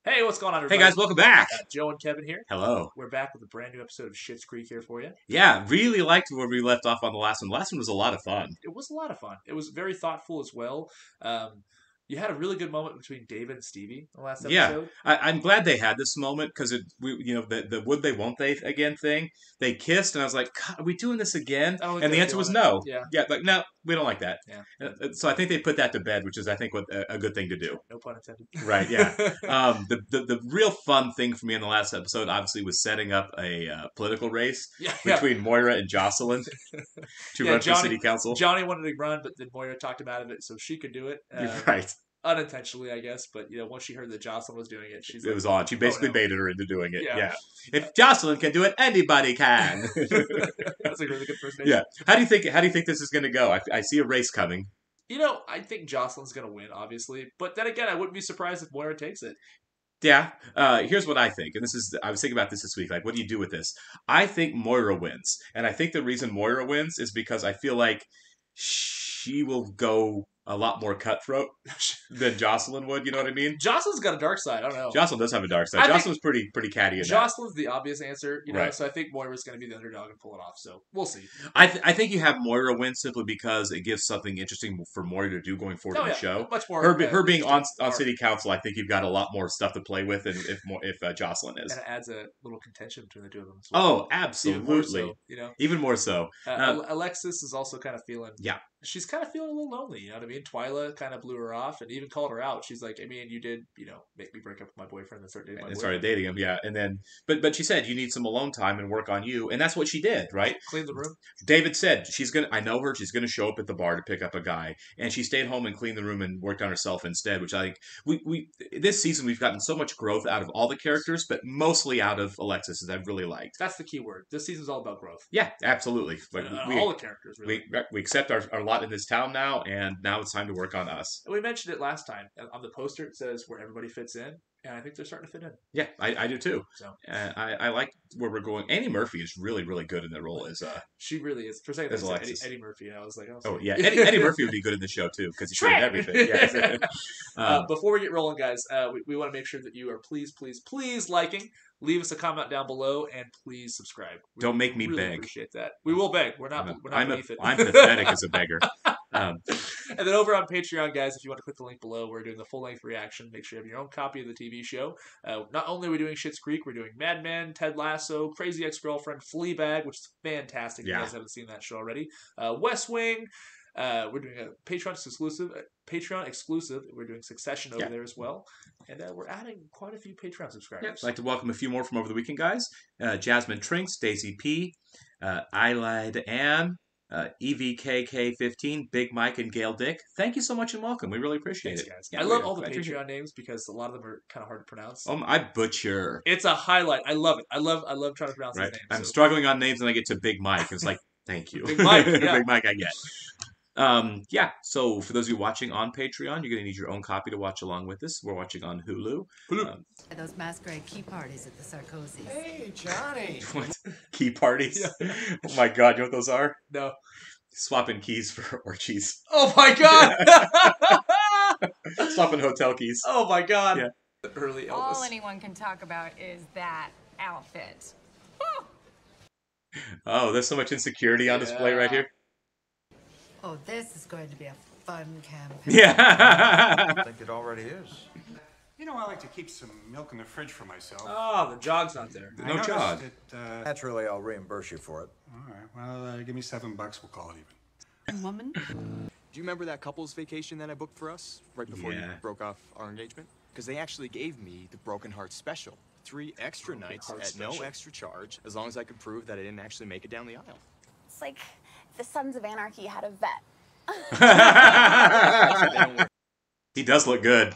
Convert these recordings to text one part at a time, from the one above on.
Hey, what's going on, Hey everybody? guys, welcome back. Joe and Kevin here. Hello. We're back with a brand new episode of Schitt's Creek here for you. Yeah, really liked where we left off on the last one. The last one was a lot of fun. It was a lot of fun. It was very thoughtful as well. You had a really good moment between David and Stevie in the last Yeah, episode. I'm glad they had this moment because the would they won't they again thing. They kissed and I was like, God, are we doing this again? I don't think And the they're answer was feeling it. no. Yeah, Yeah, like no, we don't like that. yeah. So I think they put that to bed, which is I think what a good thing to do. No pun intended. Right? Yeah. The real fun thing for me in the last episode obviously was setting up a political race Yeah, between Moira and Jocelyn to yeah. run for city council. Johnny wanted to run, but then Moira talked him out of it, so she could do it. Right. Unintentionally, I guess. But once she heard that Jocelyn was doing it, she's It like, was on. She basically no. baited her into doing it. Yeah. Yeah. If Jocelyn can do it, anybody can. That's a really good first name. Yeah. How do you think this is going to go? I see a race coming. I think Jocelyn's going to win, obviously. But then again, I wouldn't be surprised if Moira takes it. Yeah. Here's what I think, and I was thinking about this week. Like, what do you do with this? I think Moira wins, and I think the reason Moira wins is because I feel like she will go a lot more cutthroat than Jocelyn would. You know what I mean? Jocelyn's got a dark side. I don't know. Jocelyn does have a dark side. I think Jocelyn's pretty catty in that. Jocelyn's the obvious answer, Right. so I think Moira's going to be the underdog and pull it off. So we'll see. I think you have Moira win simply because it gives something interesting for Moira to do going forward in the show. Much more. Her being on arc. city council, I think you've got a lot more stuff to play with, and if Jocelyn is. And it adds a little contention between the two of them as well. Oh, absolutely. Even more so, Even more so. Alexis is also kind of feeling. Yeah. She's kind of feeling a little lonely. You know what I mean? Twyla kind of blew her off and even called her out. She's like, I mean, you did, make me break up with my boyfriend and start dating my boyfriend. Started dating him, yeah. And then, but she said you need some alone time and work on you, and that's what she did, right? Clean the room. David said I know her. She's gonna show up at the bar to pick up a guy, and she stayed home and cleaned the room and worked on herself instead. Which I think we this season we've gotten so much growth out of all the characters, but mostly out of Alexis, as I've really liked. That's the key word. This season's all about growth. Yeah, absolutely. All the characters, really. We accept our lot in this town now, and now it's time to work on us. We mentioned it last time. On the poster, it says where everybody fits in, and I think they're starting to fit in. Yeah, I do too. So I like where we're going. Annie Murphy is really, really good in that role. She really is. For a second, Eddie Murphy, and I was like, oh yeah, Eddie Murphy would be good in the show too because he's good at everything. Yeah. Before we get rolling, guys, we want to make sure that you are please liking. Leave us a comment down below and please subscribe. Don't make me really beg. Appreciate that. We will beg. We're not beneath it. I'm pathetic as a beggar. And then over on Patreon, guys, if you want to click the link below, we're doing the full-length reaction. Make sure you have your own copy of the TV show. Not only are we doing Schitt's Creek, we're doing Mad Men, Ted Lasso, Crazy Ex-Girlfriend, Fleabag, which is fantastic. Yeah. If you guys haven't seen that show already. West Wing. We're doing a Patreon exclusive. We're doing Succession over there as well. And we're adding quite a few Patreon subscribers. Yeah, I'd like to welcome a few more from over the weekend, guys. Jasmine Trinks, Daisy P., Eyelid Ann, EVKK15, Big Mike, and Gail Dick. Thank you so much and welcome. We really appreciate it. Guys. Yeah, I love all the Patreon names because a lot of them are kind of hard to pronounce. I butcher. It's a highlight. I love it. I love trying to pronounce these names. I'm struggling on names and I get to Big Mike. It's like, thank you. Big Mike, yeah. Big Mike I get. So for those of you watching on Patreon, you're going to need your own copy to watch along with us. We're watching on Hulu. Those masquerade key parties at the Sarkozys. Hey, Johnny! What? Key parties? Yeah. Oh my god, you know what those are? No. Swapping keys for orgies. Oh my god! Swapping hotel keys. Oh my god. Yeah. Early Elvis. All anyone can talk about is that outfit. Oh, there's so much insecurity on display right here. Oh, this is going to be a fun campaign. Yeah. I think it already is. You know, I like to keep some milk in the fridge for myself. Oh, the jog's not there. No jog. Naturally, I'll reimburse you for it. All right, well, give me $7. We'll call it even. Woman? Do you remember that couple's vacation that I booked for us right before you broke off our engagement? Because they actually gave me the Broken Heart Special. 3 extra nights at no extra charge, as long as I could prove that I didn't actually make it down the aisle. It's like the Sons of Anarchy had a vet. He does look good.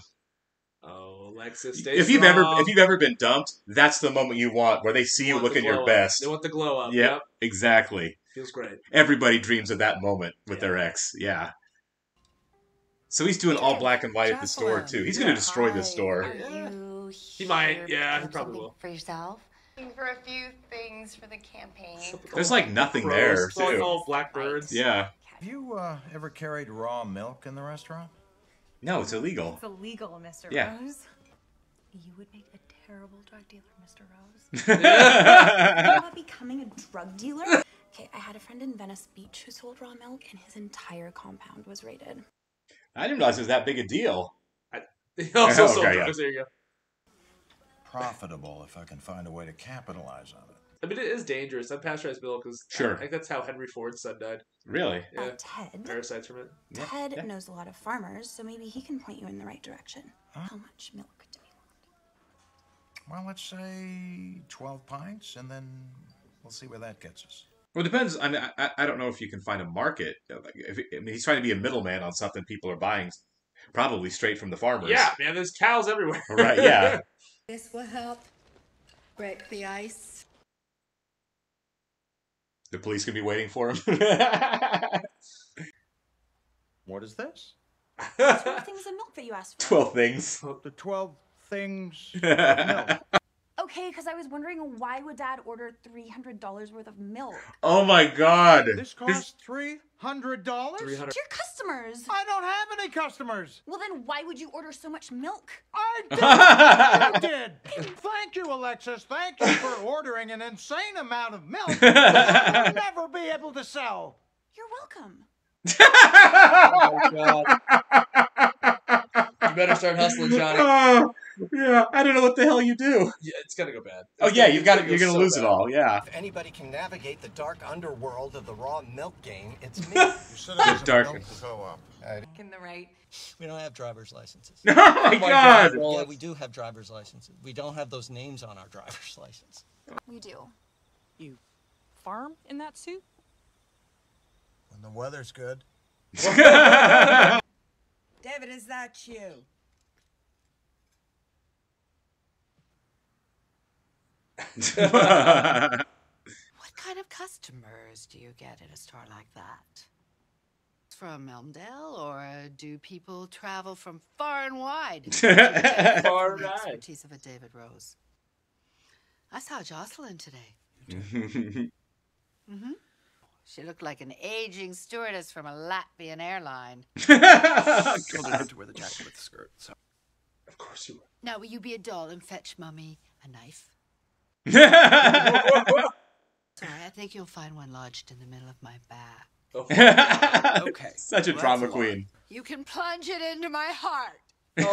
Oh, Alexis, stay if you've ever been dumped, that's the moment you want, where they see you looking your best. They want the glow up. Yep, exactly. Feels great. Everybody dreams of that moment with their ex. Yeah. So he's doing all black and white at the store too. He's going to destroy this store. He might. Yeah, he probably will. For yourself. For a few things for the campaign. There's like nothing there too. All blackbirds. Yeah. Have you ever carried raw milk in the restaurant? No, it's illegal. It's illegal, Mr. Yeah. Rose. You would make a terrible drug dealer, Mr. Rose. About becoming a drug dealer? Okay, I had a friend in Venice Beach who sold raw milk, and his entire compound was raided. I didn't realize it was that big a deal. He also Okay, sold yeah. drugs. There you go. Profitable if I can find a way to capitalize on it. I mean, it is dangerous. Unpasteurized milk is. Sure. I think that's how Henry Ford's son died. Really? Yeah. Ted. Parasites from it. Ted knows a lot of farmers, so maybe he can point you in the right direction. How much milk do we want? Well, let's say 12 pints, and then we'll see where that gets us. Well, it depends. I mean, I don't know if you can find a market. I mean, he's trying to be a middleman on something people are buying probably straight from the farmers. Yeah, man, there's cows everywhere. Right, yeah. This will help break the ice. The police can be waiting for him. What is this? 12 things of milk that you asked for. 12 things. The 12 things of milk. Okay, because I was wondering why would Dad order $300 worth of milk? Oh my god. This costs $300? 300. To your customers. I don't have any customers. Well, then why would you order so much milk? I did. You did. Thank you, Alexis. Thank you for ordering an insane amount of milk that I'll never be able to sell. You're welcome. Oh my god. You better start hustling, Johnny. Yeah, I don't know what the hell you do. Yeah, it's gonna go bad. Oh yeah, you're gonna so lose bad. it all. Yeah. If anybody can navigate the dark underworld of the raw milk game, it's me. You said it was Dark. milk to go up. In the right. We don't have driver's licenses. Oh my god. Yeah, we do have driver's licenses. We don't have those names on our driver's license. We do. You farm in that suit? When the weather's good. David, is that you? Yeah. What kind of customers do you get at a store like that? From Elmdale, or do people travel from far and wide? Far and The wide. expertise of a David Rose. I saw Jocelyn today. She looked like an aging stewardess from a Latvian airline. Told her not to wear the jacket with the skirt. So. Of course you Now, will you be a doll and fetch Mummy a knife? will. Sorry, I think you'll find one lodged in the middle of my back. Oh, Okay. Such a Well, drama that's a lot. queen. You can plunge it into my heart. oh.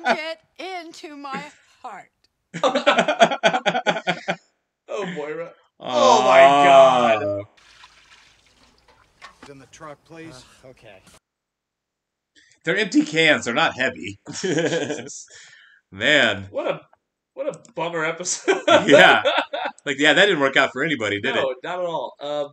Plunge it into my heart. Oh, Moira. Oh my God. In the truck, please. Okay. They're empty cans. They're not heavy. Man. What a bummer episode. Yeah. Like, yeah, that didn't work out for anybody, did it? No, not at all.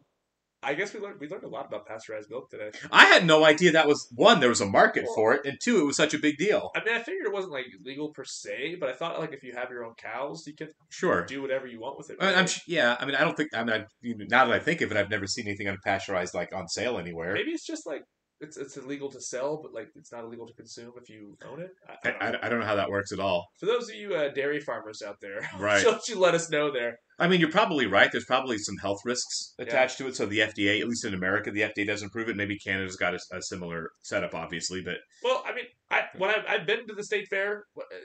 I guess we learned a lot about pasteurized milk today. I had no idea that was, one, there was a market for it, and two, it was such a big deal. I mean, I figured it wasn't like legal per se, but I thought like if you have your own cows, you can Sure. do whatever you want with it. I mean, right? yeah, I mean, I don't think, I mean, now that I think of it, I've never seen anything unpasteurized, like, on sale anywhere. Maybe it's just like it's illegal to sell, but like it's not illegal to consume if you own it. I don't know how that works at all. For those of you dairy farmers out there, Right. don't you let us know there. I mean, you're probably right. There's probably some health risks attached to it. So the FDA, at least in America, the FDA doesn't approve it. Maybe Canada's got a similar setup, obviously, but Well, I mean, when I've been to the state fair,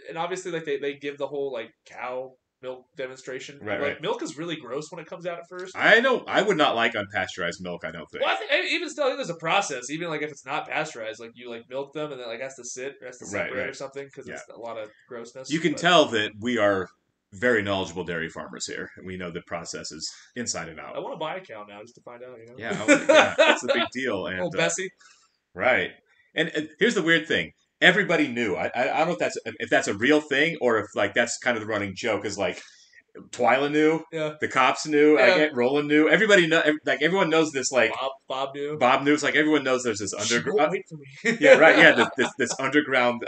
and obviously like they give the whole like cow milk demonstration. Right, like, right. Milk is really gross when it comes out at first. I would not like unpasteurized milk. I don't think. Well, I think even still, I think there's a process. Even like if it's not pasteurized, like you like milk them and then like has to sit or has to separate right. or something because it's a lot of grossness. You can but- tell that we are very knowledgeable dairy farmers here. We know the processes inside and I out. want to buy a cow now just to find out. You know? Yeah, it's a big deal. And Old Bessie. right. And here's the weird thing. Everybody knew. I don't know if that's a real thing or if like that's kind of the running joke. Is like Twyla knew. Yeah. The cops knew. Yeah. Roland knew. Everybody know. Like everyone knows this. Like Bob knew. Bob knew. It's like everyone knows there's this Shh, underground. wait for me. Yeah, right. Yeah, this underground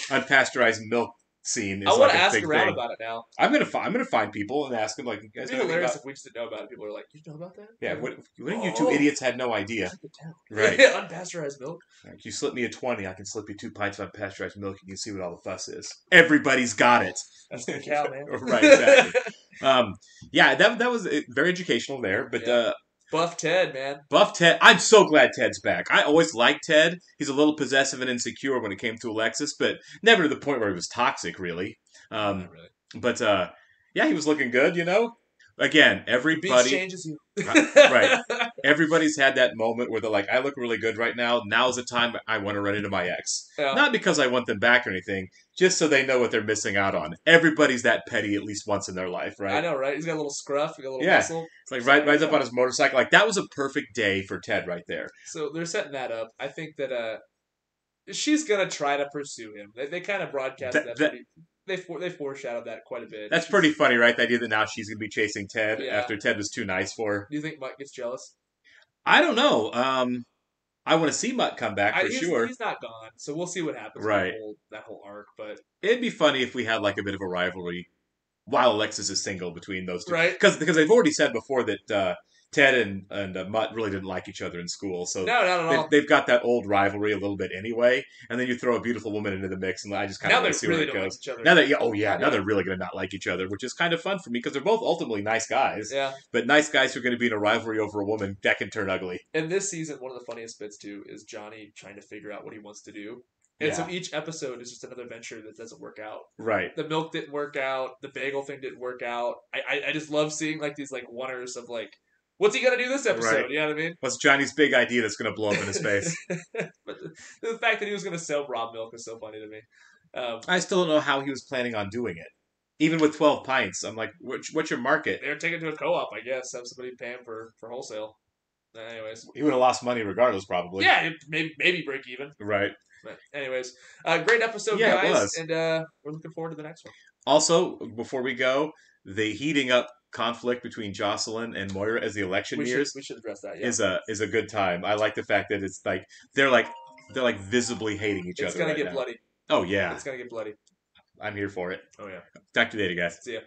unpasteurized milk scene is I like want to a ask big around thing. about it now. I'm gonna find people and ask them like, you guys It'd be know anything hilarious about? if we just didn't know about it. People are like, "You know about that?" Yeah, what you Oh. two idiots had no idea. I could tell. Right. Yeah, unpasteurized milk. Like, you slip me a 20, I can slip you 2 pints of unpasteurized milk. You can see what all the fuss is. Everybody's got it. That's the cow, man. Right, exactly. Yeah, that was very educational there. But Buff Ted, man. Buff Ted. I'm so glad Ted's back. I always liked Ted. He's a little possessive and insecure when it came to Alexis, but never to the point where he was toxic, really. Not really. But yeah, he was looking good. Again, Beach everybody. changes you. Right. Everybody's had that moment where they're like, I look really good right now. Now's the time I want to run into my ex. Yeah. Not because I want them back or anything, just so they know what they're missing out on. Everybody's that petty at least once in their life, right? I know, right? He's got a little scruff, he got a little Yeah. muscle. It's like rides up on his motorcycle. Like, that was a perfect day for Ted right there. So they're setting that up. I think that she's going to try to pursue him. They kind of broadcast that. They foreshadowed that quite a bit. That's pretty funny, right? The idea that now she's going to be chasing Ted after Ted was too nice for her. Do you think Mutt gets jealous? I don't know. I want to see Mutt come back for sure. He's not gone, so we'll see what happens right. with that whole arc. But it'd be funny if we had like a bit of a rivalry while Alexis is single between those two. Right. Because they've already said before that Ted and Mutt really didn't like each other in school. So no, not at all. They've got that old rivalry a little bit anyway. And then you throw a beautiful woman into the mix, and I just kind of want to see where it goes. Like now they're really going to not like each other, which is kind of fun for me because they're both ultimately nice guys. Yeah. But nice guys who are going to be in a rivalry over a woman, that can turn ugly. And this season, one of the funniest bits too is Johnny trying to figure out what he wants to do. And so each episode is just another venture that doesn't work out. Right. The milk didn't work out. The bagel thing didn't work out. I just love seeing like these like wonders of like, what's he gonna do this episode? Right. You know what I mean? What's Johnny's big idea that's gonna blow up in his face? But the fact that he was gonna sell raw milk is so funny to me. I still don't know how he was planning on doing it. Even with 12 pints, I'm like, what's your market? They're taking it to a co-op, I guess. Have somebody pay him for wholesale. Anyways, he would have lost money regardless, probably. Yeah, maybe break even. Right. But anyways, great episode, guys. It was. And we're looking forward to the next one. Also, before we go, the heating up conflict between Jocelyn and Moira as the election nears. We should address that. Yeah. Is a good time. I like the fact that it's like they're visibly hating each other. It's gonna get bloody. Oh yeah, it's gonna get bloody. I'm here for it. Oh yeah. Talk to you later, guys. See ya.